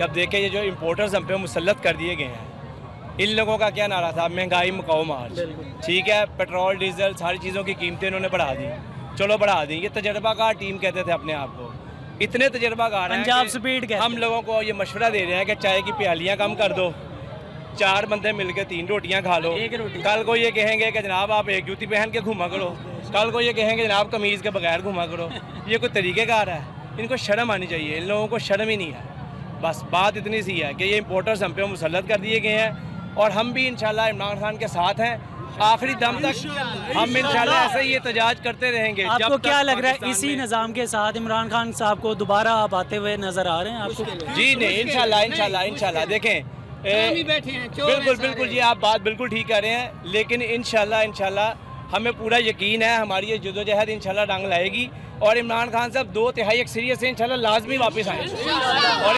कि अब देखें ये जो इम्पोर्टर्स हम पे मुसल्लत कर दिए गए हैं, इन लोगों का क्या नारा था, महंगाई मुकाओ मार्च, ठीक है, पेट्रोल डीजल सारी चीज़ों की कीमतें इन्होंने बढ़ा दी, चलो बढ़ा दी। ये तजर्बाकार टीम कहते थे अपने आप को, इतने तजर्बाकार हैं पंजाब कि स्पीड कहते हम लोगों को ये मशवरा दे रहे हैं कि चाय की प्यालियाँ कम कर दो, 4 बंदे मिलकर 3 रोटियाँ खा लो। एक रोटी। कल को ये कहेंगे कि जनाब आप एक जूती पहन के घूमा करो, कल को ये कहेंगे जनाब कमीज़ के बगैर घूमा करो। ये कोई तरीक़ेकार है? इनको शर्म आनी चाहिए, इन लोगों को शर्म ही नहीं है। बस बात इतनी सी है कि ये इम्पोर्टर्स हम पे मुसल्लत कर दिए गए हैं और हम भी इंशाल्लाह इमरान खान के साथ हैं आखिरी दम तक। हम इंशाल्लाह ऐसे ही एहतजाज करते रहेंगे। आपको जब तक क्या लग रहा है पाकिस्तान इसी में- निज़ाम के साथ इमरान खान साहब को दोबारा आप आते हुए नजर आ रहे हैं आपको? जी नहीं, इंशाल्लाह देखें बिल्कुल बिल्कुल जी, आप बात बिल्कुल ठीक कर रहे हैं, लेकिन इंशाल्लाह हमें पूरा यकीन है हमारी ये जदोजहद इंशाल्लाह रंग लाएगी और इमरान खान साहब 2 तिहाई अक्सरियत से इंशाल्लाह लाजमी वापस आएंगे। और